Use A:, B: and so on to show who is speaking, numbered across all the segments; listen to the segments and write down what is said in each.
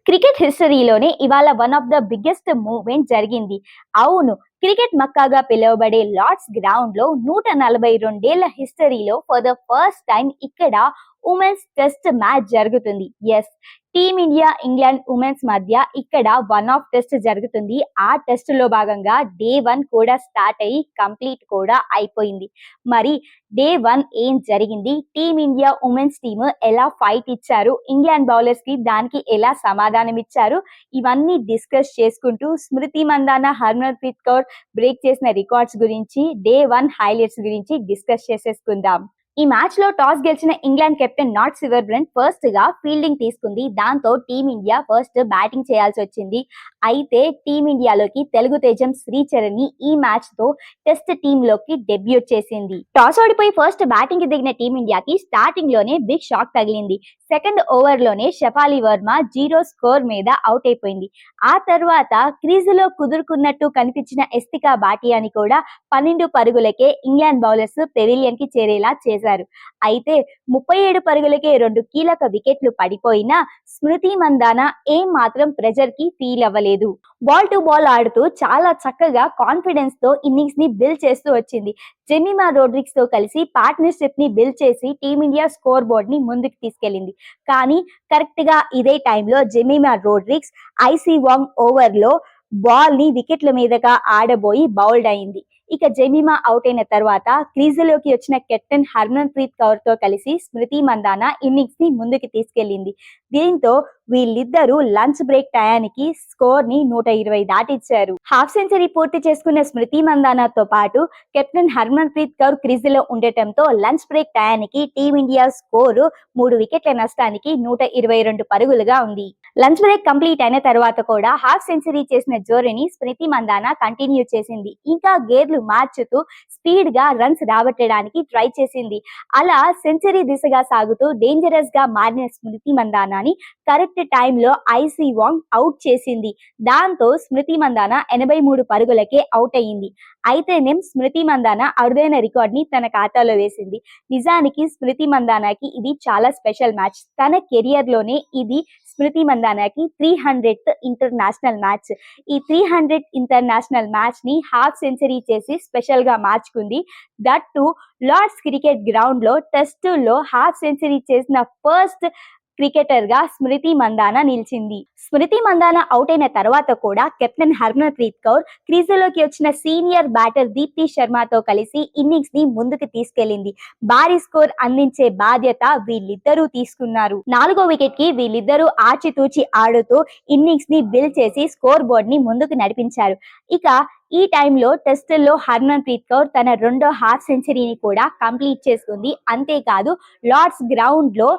A: Cricket హిస్టరీలోనే ఇవాళ one of the biggest movement జరిగింది. అవును, క్రికెట్ మక్కాగా పిలువబడే లార్డ్స్ గ్రౌండ్ లో 142 హిస్టరీలో ఫర్ ద ఫస్ట్ టైం ఇక్కడ ఉమెన్స్ టెస్ట్ మ్యాచ్ జరుగుతుంది. ఎస్, టీమిండియా ఇంగ్లాండ్ ఉమెన్స్ మధ్య ఇక్కడ వన్ ఆఫ్ టెస్ట్ జరుగుతుంది. ఆ టెస్ట్ లో భాగంగా డే 1 కూడా స్టార్ట్ అయ్యి కంప్లీట్ కూడా అయిపోయింది. మరి డే 1 ఏం జరిగింది, టీమిండియా ఉమెన్స్ టీమ్ ఎలా ఫైట్ ఇచ్చారు, ఇంగ్లాండ్ బౌలర్స్ కి దానికి ఎలా సమాధానం ఇచ్చారు, ఇవన్నీ డిస్కస్ చేసుకుంటూ స్మృతి మందాన, హర్మన్ప్రీత్ కౌర్ బ్రేక్ చేసిన రికార్డ్స్ గురించి, డే 1 హైలైట్స్ గురించి డిస్కస్ చేసేసుకుందాం. ఈ మ్యాచ్ లో టాస్ గెలిచిన ఇంగ్లాండ్ కెప్టెన్ నాట్ సివర్బ్రెంట్ ఫస్ట్ గా ఫీల్డింగ్ తీసుకుంది. దాంతో టీమిండియా ఫస్ట్ బ్యాటింగ్ చేయాల్సి వచ్చింది. అయితే టీమిండియాలోకి తెలుగు తేజం శ్రీచరణ్ ఈ మ్యాచ్ తో టెస్ట్ టీమ్ లోకి డెబ్యూట్ చేసింది. టాస్ ఓడిపోయి ఫస్ట్ బ్యాటింగ్ కి దిగిన టీమిండియాకి స్టార్టింగ్ లోనే బిగ్ షాక్ తగిలింది. సెకండ్ ఓవర్ లోనే షఫాలి వర్మ 0 స్కోర్ మీద అవుట్ అయిపోయింది. ఆ తర్వాత క్రీజులో కుదురుకున్నట్టు కనిపించిన ఎస్తికా భాటియాని కూడా 12 పరుగులకే ఇంగ్లాండ్ బౌలర్స్ పెవిలియన్ కి చేరేలా చేశారు. అయితే 37 పరుగులకే 2 కీలక వికెట్లు పడిపోయినా స్మృతి మందాన ఏం మాత్రం ప్రెజర్ కి ఫీల్ అవ్వలేదు. బాల్ టు బాల్ ఆడుతూ చాలా చక్కగా కాన్ఫిడెన్స్ తో ఇన్నింగ్స్ ని బిల్డ్ చేస్తూ వచ్చింది. జెమిమా రోడ్రిగ్స్ తో కలిసి పార్ట్నర్షిప్ ని బిల్డ్ చేసి టీమిండియా స్కోర్ బోర్డ్ ని ముందుకు తీసుకెళ్లింది. కానీ కరెక్ట్ గా ఇదే టైంలో జెమిమా రోడ్రిగ్స్ ఐసీ వాంగ్ ఓవర్ లో బాల్ ని వికెట్ల మీదగా ఆడబోయి బౌల్డ్ అయింది. ఇక జెమిమా అవుట్ అయిన తర్వాత క్రీజులోకి వచ్చిన కెప్టెన్ హర్మన్ప్రీత్ కౌర్ తో కలిసి స్మృతి మందాన ఇన్నింగ్స్ ని ముందుకు తీసుకెళ్లింది. దీంతో వీళ్ళిద్దరూ లంచ్ బ్రేక్ టయానికి స్కోర్ ని 120 దాటిచ్చారు. హాఫ్ సెంచరీ పూర్తి చేసుకున్న స్మృతి మందానతో పాటు కెప్టెన్ హర్మన్ప్రీత్ కౌర్ క్రీజులో ఉండటంతో లంచ్ బ్రేక్ టయానికి టీమిండియా స్కోరు 3 వికెట్ల నష్టానికి 122 పరుగులుగా ఉంది. లంచ్ బ్రేక్ కంప్లీట్ అయిన తర్వాత కూడా హాఫ్ సెంచరీ చేసిన జోరుని స్మృతి మందాన కంటిన్యూ చేసింది. ఇంకా గేర్లు మార్చుతూ స్పీడ్ గా రన్స్ రాబట్టడానికి ట్రై చేసింది. అలా సెంచరీ దిశగా సాగుతూ డేంజరస్ గా మారిన స్మృతి మందానాని కరెక్ట్ టైంలో ఐసీ వాంగ్ అవుట్ చేసింది. దాంతో స్మృతి మందాన 83 పరుగులకే అవుట్ అయ్యింది. అయితేనేం స్మృతి మందాన అరుదైన రికార్డ్ ని తన ఖాతాలో వేసింది. నిజానికి స్మృతి మందానాకి ఇది చాలా స్పెషల్ మ్యాచ్. తన కెరియర్ లోనే ఇది స్మృతి మందానాకి 300th ఇంటర్నేషనల్ మ్యాచ్. ఈ 300 ఇంటర్నేషనల్ మ్యాచ్ ని హాఫ్ సెంచరీ చేసి స్పెషల్ గా మార్చుకుంది. That too Lord's cricket ground లో టెస్ట్ లో హాఫ్ సెంచరీ చేసిన ఫస్ట్ క్రికెటర్ గా స్మృతి మందాన నిలిచింది. స్మృతి మందాన అవుట్ అయిన తర్వాత కూడా కెప్టెన్ హర్మన్ప్రీత్ కౌర్ క్రీజులోకి వచ్చిన సీనియర్ బ్యాటర్ దీప్తి శర్మతో కలిసి ఇన్నింగ్స్ ని ముందుకు తీసుకెళ్లింది. భారీ స్కోర్ అందించే బాధ్యత వీళ్ళిద్దరూ తీసుకున్నారు. 4వ వికెట్ కి వీళ్ళిద్దరూ ఆచితూచి ఆడుతూ ఇన్నింగ్స్ ని బిల్డ్ చేసి స్కోర్ బోర్డ్ ని ముందుకు నడిపించారు. ఇక ఈ టైంలో టెస్టుల్లో హర్మన్ప్రీత్ కౌర్ తన 2వ హాఫ్ సెంచరీని కూడా కంప్లీట్ చేసుకుంది. అంతేకాదు లార్డ్స్ గ్రౌండ్ లో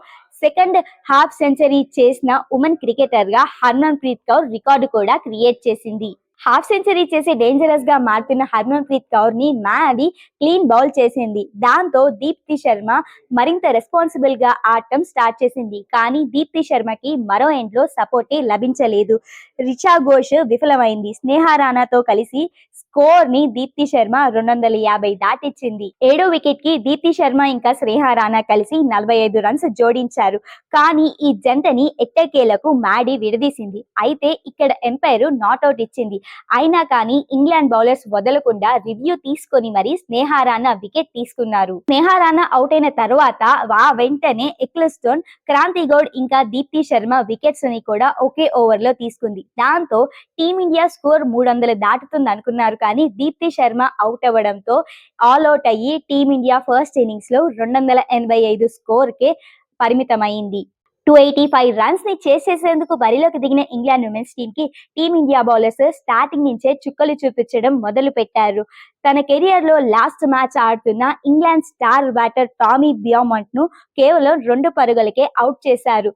A: సెకండ్ హాఫ్ సెంచరీ చేసిన ఉమెన్ క్రికెటర్ గా హర్మన్ప్రీత్ కౌర్ రికార్డు కూడా క్రియేట్ చేసింది. హాఫ్ సెంచరీ చేసి డేంజరస్ గా మారుతున్న హర్మన్ప్రీత్ కౌర్ ని మ్యాడీ క్లీన్ బౌల్ చేసింది. దాంతో దీప్తి శర్మ మరింత రెస్పాన్సిబుల్ గా ఆడటం స్టార్ట్ చేసింది. కానీ దీప్తి శర్మకి మరో ఎండ్ లో సపోర్టే లభించలేదు. రిచా ఘోష్ విఫలమైంది. స్నేహ రాణాతో కలిసి స్కోర్ ని దీప్తి శర్మ 250 దాటిచ్చింది. 7వ వికెట్ కి దీప్తి శర్మ ఇంకా స్నేహ రాణా కలిసి 45 రన్స్ జోడించారు. కానీ ఈ జంటని ఎట్టకేలకు మ్యాడీ విడదీసింది. అయితే ఇక్కడ ఎంపైర్ నాట్అవుట్ ఇచ్చింది. అయినా కానీ ఇంగ్లాండ్ బౌలర్స్ వదలకుండా రివ్యూ తీసుకొని మరి స్నేహ రాణా వికెట్ తీసుకున్నారు. స్నేహ రాణా అవుట్ అయిన తర్వాత వెంటనే ఎక్లెస్టోన్, క్రాంతి గౌడ్ ఇంకా దీప్తి శర్మ వికెట్స్ ని కూడా ఒకే ఓవర్ లో తీసుకుంది. దాంతో టీమిండియా స్కోర్ 300 దాటుతుంది అనుకున్నారు. కానీ దీప్తి శర్మ అవుట్ అవ్వడంతో ఆల్ అవుట్ అయ్యి టీమిండియా ఫస్ట్ ఇన్నింగ్స్ లో 285 స్కోర్ కే పరిమితమైంది. 285 రన్స్ ని చేసేసేందుకు బరిలోకి దిగిన ఇంగ్లాండ్ ఉమెన్స్ టీమ్ కి టీమిండియా బౌలర్స్ స్టార్టింగ్ నుంచే చుక్కలు చూపించడం మొదలు పెట్టారు. తన కెరియర్ లో లాస్ట్ మ్యాచ్ ఆడుతున్న England star batter Tommy Beaumont ను కేవలం 2 పరుగులకే అవుట్ చేశారు.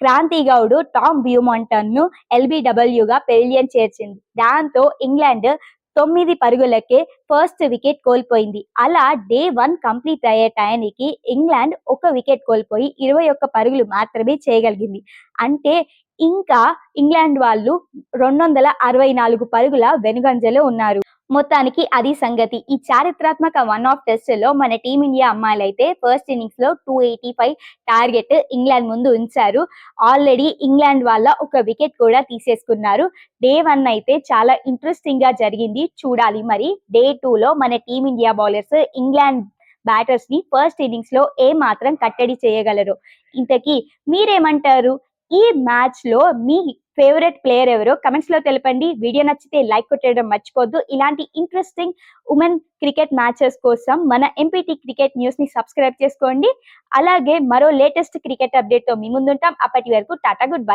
A: క్రాంతి గౌడ్ టామ్ బ్యూమాంటన్ ను LBW గా పెవిలియన్ చేర్చింది. దాంతో ఇంగ్లాండ్ 9 పరుగులకే ఫస్ట్ వికెట్ కోల్పోయింది. అలా డే 1 కంప్లీట్ అయ్యే టైంకి ఇంగ్లాండ్ 1 వికెట్ కోల్పోయి 21 పరుగులు మాత్రమే చేయగలిగింది. అంటే ఇంకా ఇంగ్లాండ్ వాళ్ళు 264 పరుగుల వెనుగంజలో ఉన్నారు. మొత్తానికి అది సంగతి. ఈ చారిత్రాత్మక వన్ ఆఫ్ టెస్ట్‌లో మన టీమిండియా అమ్మాయిలైతే ఫస్ట్ ఇన్నింగ్స్‌లో 285 టార్గెట్ ఇంగ్లాండ్ ముందు ఉంచారు. ఆల్రెడీ ఇంగ్లాండ్ వాళ్ళ ఒక వికెట్ కూడా తీసేసుకున్నారు. డే 1 అయితే చాలా ఇంట్రెస్టింగ్‌గా జరిగింది. చూడాలి మరి డే 2లో మన టీమిండియా బౌలర్స్ ఇంగ్లాండ్ బ్యాటర్స్‌ని ఫస్ట్ ఇన్నింగ్స్‌లో ఏమాత్రం కట్టడి చేయగలరో. ఇంతకీ మీరేమంటారు? ఈ మ్యాచ్‌లో మీ ఫేవరెట్ ప్లేయర్ ఎవరో కమెంట్స్ లో తెలపండి. వీడియో నచ్చితే లైక్ కొట్టడం మర్చిపోద్దు. ఇలాంటి ఇంట్రెస్టింగ్ ఉమెన్ క్రికెట్ మ్యాచెస్ కోసం మన ఎంపీటీ క్రికెట్ న్యూస్ ని సబ్స్క్రైబ్ చేసుకోండి. అలాగే మరో లేటెస్ట్ క్రికెట్ అప్డేట్ తో మీ ముందుంటాం. అప్పటి వరకు టాటా గుడ్ బై.